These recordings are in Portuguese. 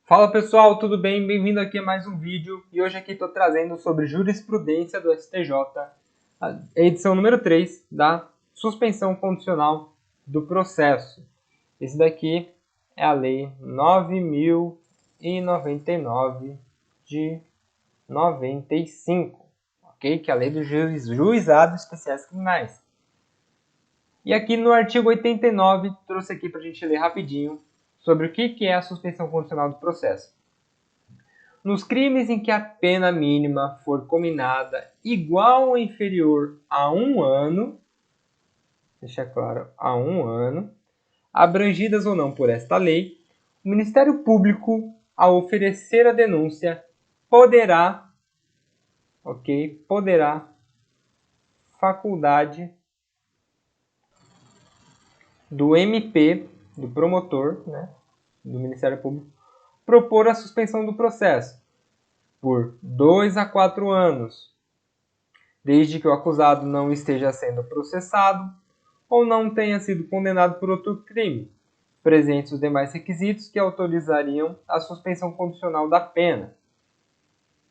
Fala pessoal, tudo bem? Bem-vindo aqui a mais um vídeo e hoje aqui estou trazendo sobre jurisprudência do STJ, a edição número 3 da suspensão condicional do processo. Esse daqui é a lei 9.099 de 95, ok? Que é a lei dos juizados especiais criminais. E aqui no artigo 89, trouxe aqui para a gente ler rapidinho sobre o que é a suspensão condicional do processo. Nos crimes em que a pena mínima for cominada igual ou inferior a 1 ano, deixa claro, a 1 ano, abrangidas ou não por esta lei, o Ministério Público, ao oferecer a denúncia, poderá, faculdade do MP, do promotor, né, do Ministério Público, propor a suspensão do processo por 2 a 4 anos, desde que o acusado não esteja sendo processado ou não tenha sido condenado por outro crime, presentes os demais requisitos que autorizariam a suspensão condicional da pena.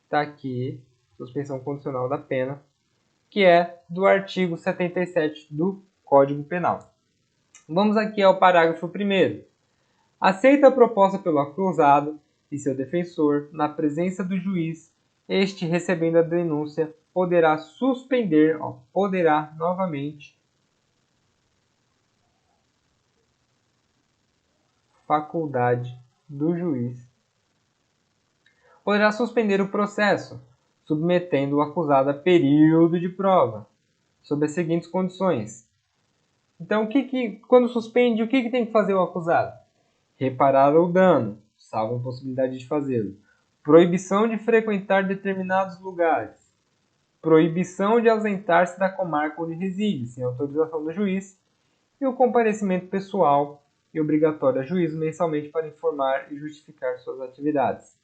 Está aqui, suspensão condicional da pena, que é do artigo 77 do Código Penal. Vamos aqui ao parágrafo 1º. Aceita a proposta pelo acusado e seu defensor, na presença do juiz, este, recebendo a denúncia, poderá suspender, poderá novamente, faculdade do juiz, poderá suspender o processo, submetendo o acusado a período de prova, sob as seguintes condições. Então, quando suspende, o que tem que fazer o acusado? Reparar o dano, salvo a possibilidade de fazê-lo. Proibição de frequentar determinados lugares. Proibição de ausentar-se da comarca onde reside, sem autorização do juiz. E o comparecimento pessoal e obrigatório a juízo mensalmente para informar e justificar suas atividades.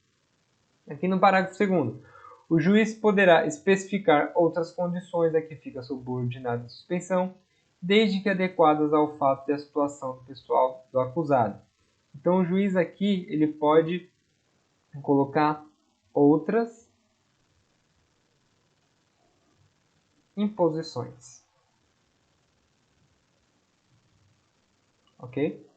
Aqui no parágrafo 2º. O juiz poderá especificar outras condições a que fica subordinada a suspensão, desde que adequadas ao fato e à situação pessoal do acusado. Então, o juiz aqui ele pode colocar outras imposições. Ok?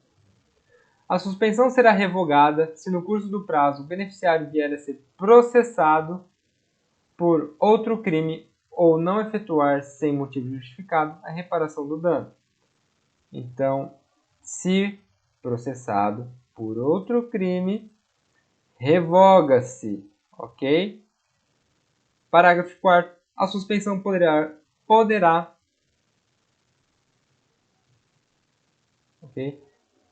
A suspensão será revogada se no curso do prazo o beneficiário vier a ser processado por outro crime ou não efetuar sem motivo justificado a reparação do dano. Então, se processado por outro crime, revoga-se, ok? Parágrafo 4º. A suspensão poderá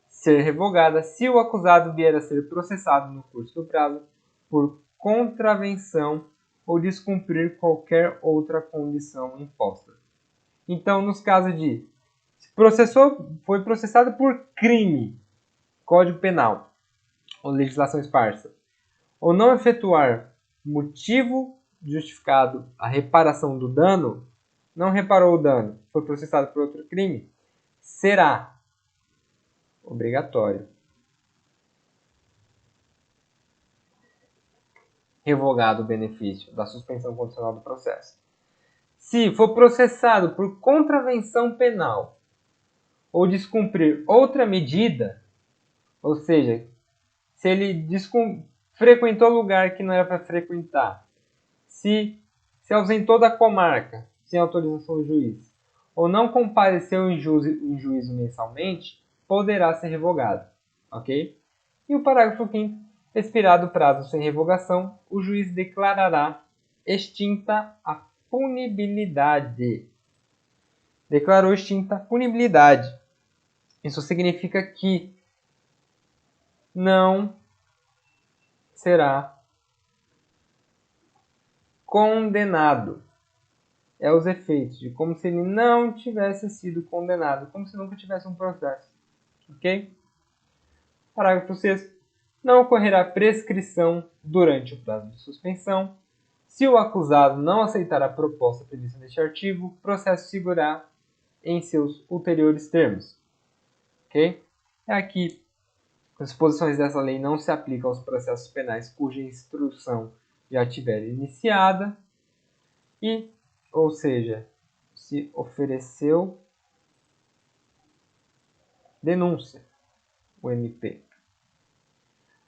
ser revogada se o acusado vier a ser processado no curso do prazo por contravenção ou descumprir qualquer outra condição imposta. Então, nos casos de foi processado por crime, Código Penal ou legislação esparsa, ou não efetuar motivo justificado a reparação do dano, não reparou o dano, foi processado por outro crime, será obrigatório revogado o benefício da suspensão condicional do processo. Se for processado por contravenção penal ou descumprir outra medida, ou seja, se ele frequentou lugar que não era para frequentar, se ausentou da comarca sem autorização do juiz, ou não compareceu em juízo mensalmente, poderá ser revogado. Ok? E o parágrafo 5º. Expirado o prazo sem revogação, o juiz declarará extinta a punibilidade. Declarou extinta a punibilidade. Isso significa que não será condenado. É os efeitos de como se ele não tivesse sido condenado, como se nunca tivesse um processo. Ok? Parágrafo 6º. Não ocorrerá prescrição durante o prazo de suspensão. Se o acusado não aceitar a proposta prevista neste artigo, o processo seguirá em seus ulteriores termos. Ok? Aqui As disposições dessa lei não se aplicam aos processos penais cuja instrução já tiver iniciada e, ou seja, se ofereceu denúncia, o MP.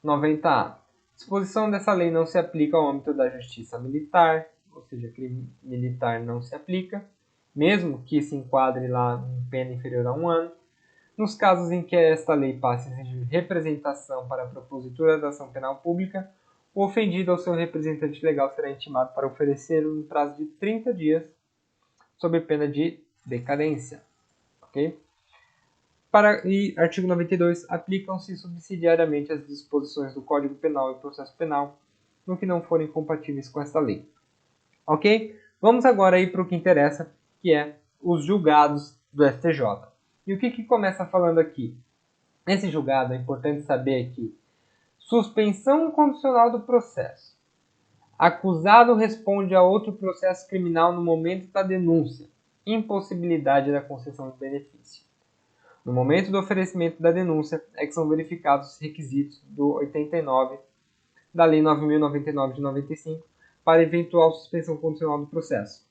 90A. Disposição dessa lei não se aplica ao âmbito da justiça militar, ou seja, crime militar não se aplica, mesmo que se enquadre lá em pena inferior a 1 ano, nos casos em que esta lei passe a exigir representação para a propositura da ação penal pública, o ofendido ou seu representante legal será intimado para oferecer no prazo de 30 dias, sob pena de decadência. Ok? E artigo 92. Aplicam-se subsidiariamente as disposições do Código Penal e Processo Penal no que não forem compatíveis com esta lei. Ok? Vamos agora para o que interessa, que é os julgados do STJ. E o que começa falando aqui? Nesse julgado é importante saber que suspensão condicional do processo. Acusado responde a outro processo criminal no momento da denúncia. Impossibilidade da concessão de benefício. No momento do oferecimento da denúncia é que são verificados os requisitos do 89 da Lei 9.099 de 95 para eventual suspensão condicional do processo.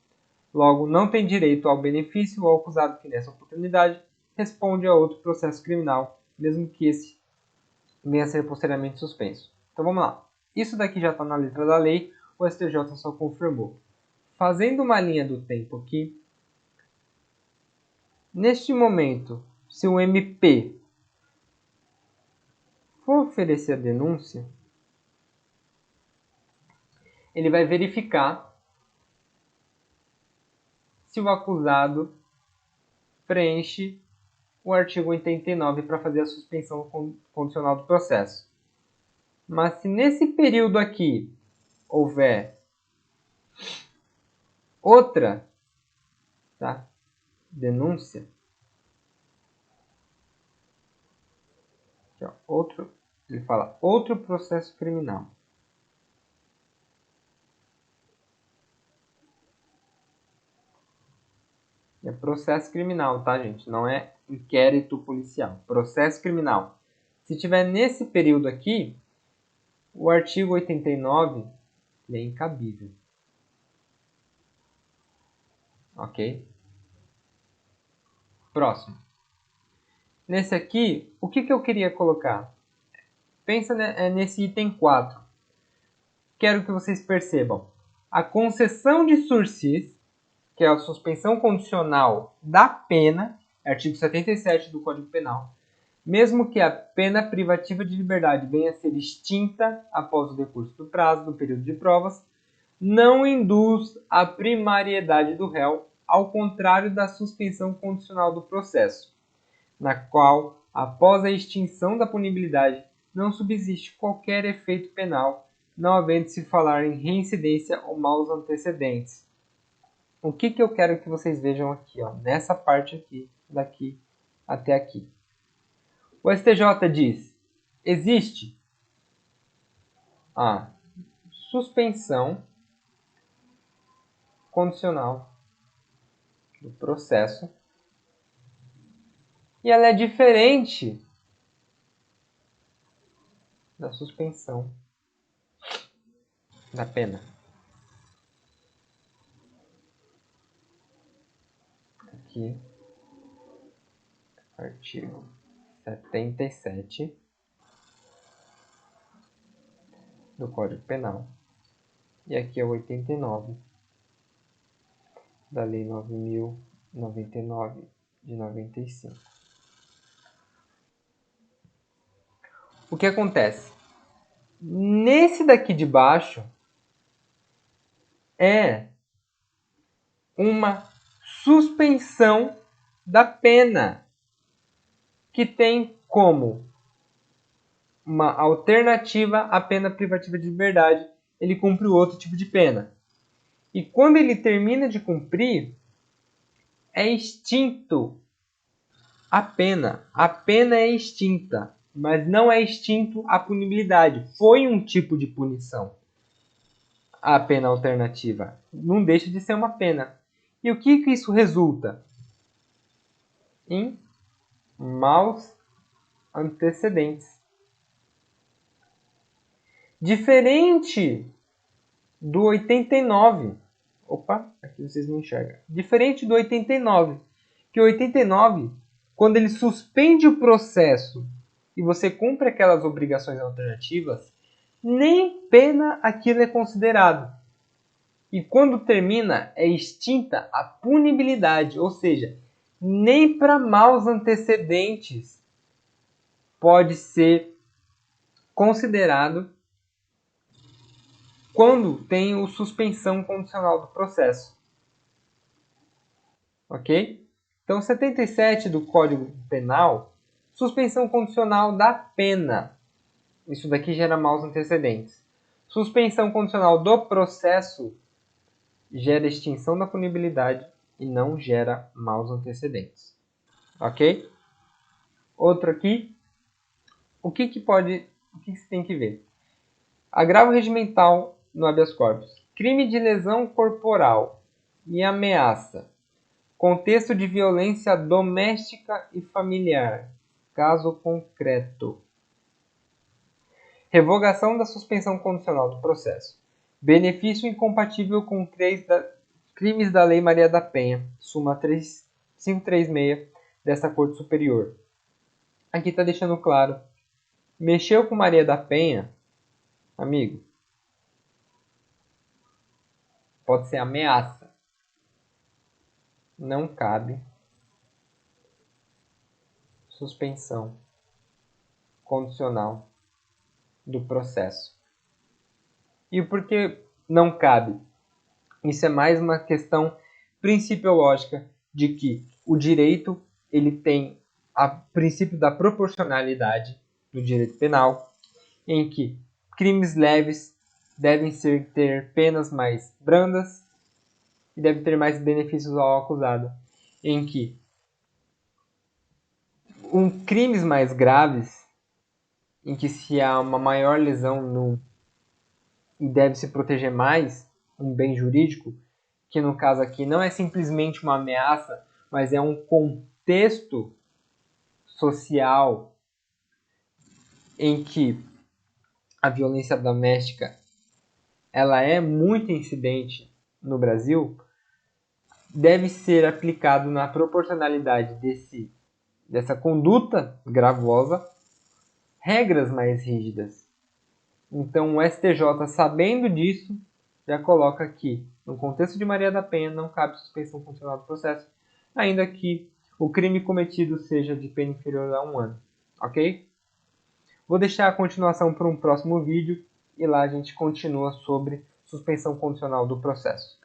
Logo, não tem direito ao benefício o acusado que nessa oportunidade responde a outro processo criminal, mesmo que esse venha a ser posteriormente suspenso. Então vamos lá. Isso daqui já está na letra da lei, o STJ só confirmou. Fazendo uma linha do tempo aqui, neste momento, se o MP for oferecer a denúncia, ele vai verificar se o acusado preenche o artigo 89 para fazer a suspensão condicional do processo. Mas se nesse período aqui houver outra denúncia, aqui, ó, ele fala outro processo criminal. É processo criminal, tá, gente? Não é inquérito policial. Processo criminal. Se tiver nesse período aqui, o artigo 89 é incabível. Ok? Próximo. Nesse aqui, o que eu queria colocar? Pensa nesse item 4. Quero que vocês percebam. A concessão de sursis, que é a suspensão condicional da pena, artigo 77 do Código Penal, mesmo que a pena privativa de liberdade venha a ser extinta após o decurso do prazo do período de provas, não induz a primariedade do réu, ao contrário da suspensão condicional do processo, na qual, após a extinção da punibilidade, não subsiste qualquer efeito penal, não havendo se falar em reincidência ou maus antecedentes. O que eu quero que vocês vejam aqui, ó, nessa parte aqui, daqui até aqui. O STJ diz: existe a suspensão condicional do processo e ela é diferente da suspensão da pena. Aqui, artigo 77 do Código Penal. E aqui é o 89 da Lei 9.099 de 95. O que acontece? Nesse daqui de baixo é uma suspensão da pena, que tem como uma alternativa à pena privativa de liberdade, ele cumpre outro tipo de pena. E quando ele termina de cumprir, é extinto a pena. A pena é extinta, mas não é extinto a punibilidade. Foi um tipo de punição. A pena alternativa não deixa de ser uma pena. E o que isso resulta? Em maus antecedentes. Diferente do 89. Opa, aqui vocês não enxergam. Diferente do 89. Que o 89, quando ele suspende o processo e você cumpre aquelas obrigações alternativas, nem pena aquilo é considerado. E quando termina, é extinta a punibilidade, ou seja, nem para maus antecedentes pode ser considerado quando tem o suspensão condicional do processo. Ok? Então, 77 do Código Penal, suspensão condicional da pena. Isso daqui gera maus antecedentes. Suspensão condicional do processo gera extinção da punibilidade e não gera maus antecedentes. Ok? Outro aqui. O que você tem que ver? Agravo regimental no habeas corpus. Crime de lesão corporal e ameaça. Contexto de violência doméstica e familiar. Caso concreto. Revogação da suspensão condicional do processo. Benefício incompatível com crimes da Lei Maria da Penha, súmula 536 desta Corte Superior. Aqui está deixando claro. Mexeu com Maria da Penha, amigo, pode ser ameaça. Não cabe suspensão condicional do processo. E por que não cabe? Isso é mais uma questão principiológica de que o direito ele tem o princípio da proporcionalidade do direito penal, em que crimes leves devem ter penas mais brandas e devem ter mais benefícios ao acusado, em que crimes mais graves, em que se há uma maior lesão e deve se proteger mais um bem jurídico, que no caso aqui não é simplesmente uma ameaça, mas é um contexto social em que a violência doméstica ela é muito incidente no Brasil, deve ser aplicado na proporcionalidade dessa conduta gravosa regras mais rígidas. Então o STJ, sabendo disso, já coloca aqui, no contexto de Maria da Penha, não cabe suspensão condicional do processo, ainda que o crime cometido seja de pena inferior a 1 ano. Ok? Vou deixar a continuação para um próximo vídeo e lá a gente continua sobre suspensão condicional do processo.